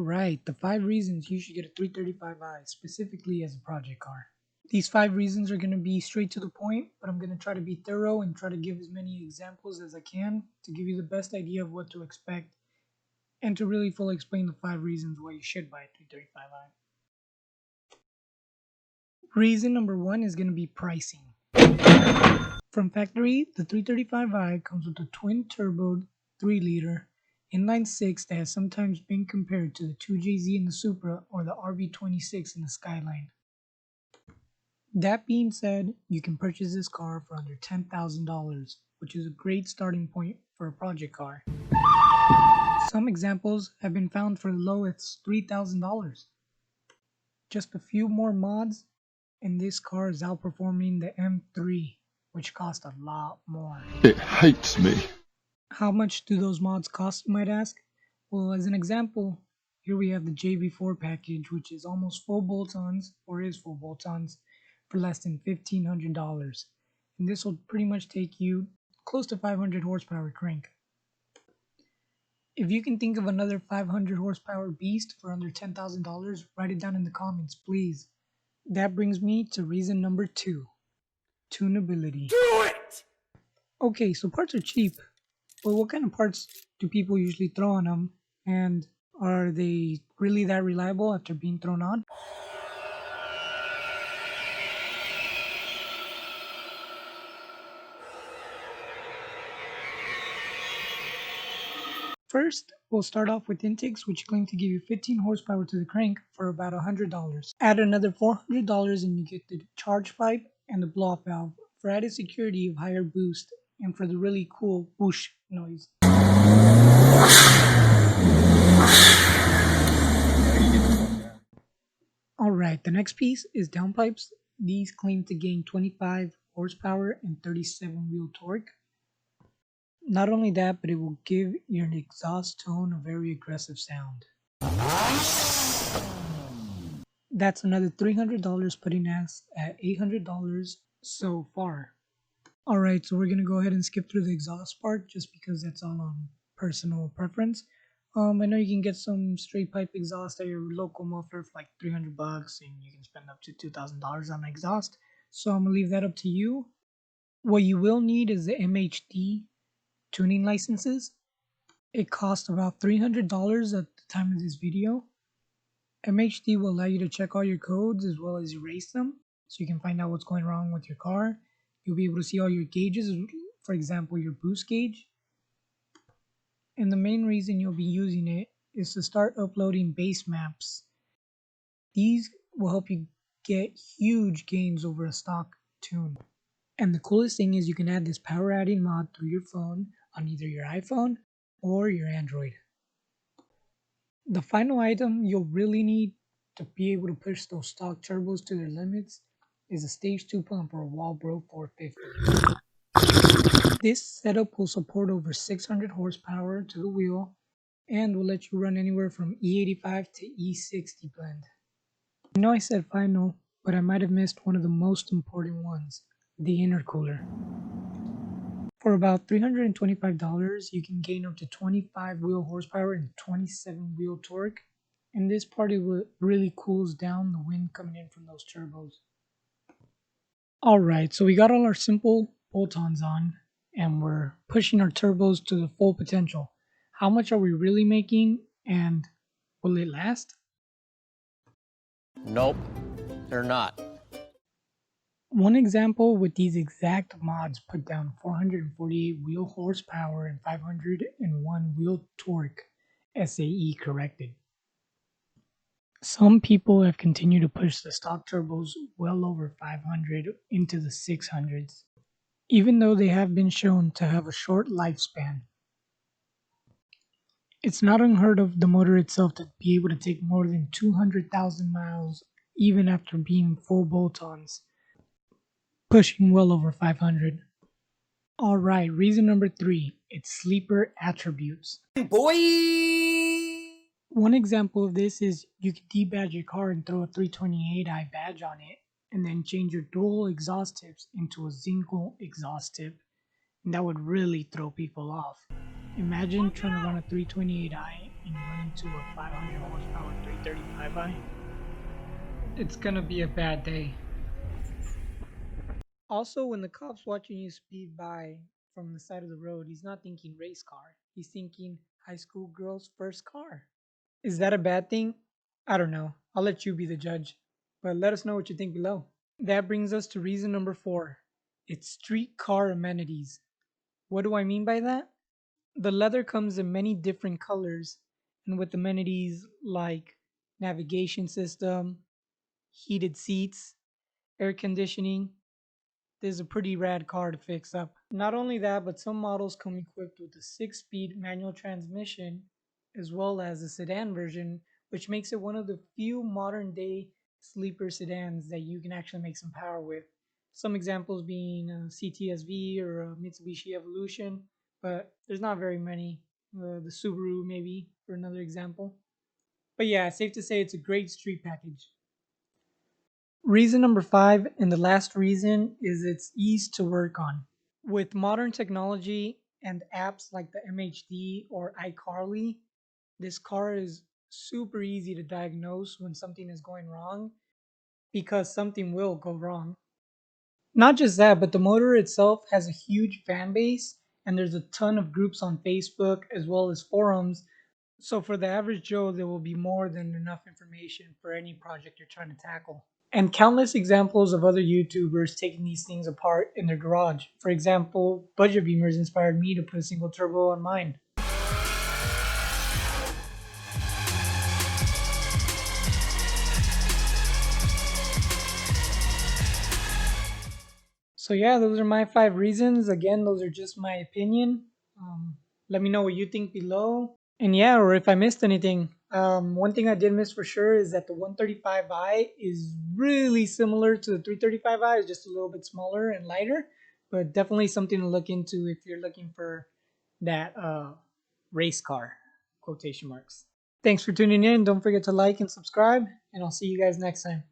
Alright, the 5 reasons you should get a 335i specifically as a project car. These 5 reasons are going to be straight to the point, but I'm going to try to be thorough and try to give as many examples as I can to give you the best idea of what to expect and to really fully explain the 5 reasons why you should buy a 335i. Reason number 1 is going to be pricing. From factory, the 335i comes with a twin-turbo 3-liter inline 6 that has sometimes been compared to the 2JZ in the Supra or the RB26 in the Skyline. That being said, you can purchase this car for under $10,000, which is a great starting point for a project car. Some examples have been found for as low as $3,000. Just a few more mods and this car is outperforming the M3, which cost a lot more. It hates me. How much do those mods cost, you might ask? Well, as an example, here we have the JB4 package, which is almost full bolt-ons, or is full bolt-ons, for less than $1,500. And this will pretty much take you close to 500 horsepower crank. If you can think of another 500 horsepower beast for under $10,000, write it down in the comments, please. That brings me to reason number 2, tunability. Do it! Okay, so parts are cheap. But what kind of parts do people usually throw on them, and are they really that reliable after being thrown on? First, we'll start off with intakes, which claim to give you 15 horsepower to the crank for about $100. Add another $400 and you get the charge pipe and the blow-off valve for added security of higher boost and for the really cool whoosh noise. Alright, the next piece is downpipes. These claim to gain 25 horsepower and 37 wheel torque. Not only that, but it will give your exhaust tone a very aggressive sound. That's another $300, putting us at $800 so far. Alright, so we're going to go ahead and skip through the exhaust part just because that's all on personal preference. I know you can get some straight pipe exhaust at your local muffler for like $300 and you can spend up to $2,000 on exhaust. So I'm going to leave that up to you. What you will need is the MHD tuning licenses. It costs about $300 at the time of this video. MHD will allow you to check all your codes as well as erase them so you can find out what's going wrong with your car. You'll be able to see all your gauges, for example your boost gauge. And the main reason you'll be using it is to start uploading base maps. These will help you get huge gains over a stock tune. And the coolest thing is you can add this power adding mod through your phone on either your iPhone or your Android. The final item you'll really need to be able to push those stock turbos to their limits is a stage 2 pump or a Walbro 450. This setup will support over 600 horsepower to the wheel and will let you run anywhere from E85 to E60 blend. I know I said final, but I might have missed one of the most important ones, the intercooler. For about $325, you can gain up to 25 wheel horsepower and 27 wheel torque, and this part really cools down the wind coming in from those turbos. Alright, so we got all our simple bolt-ons on, and we're pushing our turbos to the full potential. How much are we really making, and will it last? Nope, they're not. One example with these exact mods put down 448 wheel horsepower and 501 wheel torque, SAE corrected. Some people have continued to push the stock turbos well over 500 into the 600s, even though they have been shown to have a short lifespan. It's not unheard of the motor itself to be able to take more than 200,000 miles even after being full bolt-ons, pushing well over 500. Alright, reason number 3, its sleeper attributes. Boy! One example of this is you could debadge your car and throw a 328i badge on it, and then change your dual exhaust tips into a single exhaust tip, and that would really throw people off. Imagine trying to run a 328i and run into a 500 horsepower 335i, it's gonna be a bad day. Also, when the cop's watching you speed by from the side of the road, he's not thinking race car. He's thinking high school girl's first car. Is that a bad thing? I don't know. I'll let you be the judge. But let us know what you think below. That brings us to reason number 4. It's street car amenities. What do I mean by that? The leather comes in many different colors and with amenities like navigation system, heated seats, air conditioning. This is a pretty rad car to fix up. Not only that, but some models come equipped with a 6-speed manual transmission as well as a sedan version, which makes it one of the few modern day sleeper sedans that you can actually make some power with. Some examples being a CTSV or a Mitsubishi Evolution, but there's not very many. The Subaru, maybe, for another example. But yeah, it's safe to say it's a great street package. Reason number 5, and the last reason, is its ease to work on. With modern technology and apps like the MHD or iCarly, this car is super easy to diagnose when something is going wrong because something will go wrong. Not just that, but the motor itself has a huge fan base and there's a ton of groups on Facebook as well as forums. So for the average Joe, there will be more than enough information for any project you're trying to tackle. And countless examples of other YouTubers taking these things apart in their garage. For example, Budget Beamers inspired me to put a single turbo on mine. So yeah, those are my 5 reasons. Again, those are just my opinion. Let me know what you think below. And yeah, or if I missed anything. One thing I did miss for sure is that the 135i is really similar to the 335i, it's just a little bit smaller and lighter, but definitely something to look into if you're looking for that race car, quotation marks. Thanks for tuning in. Don't forget to like and subscribe, and I'll see you guys next time.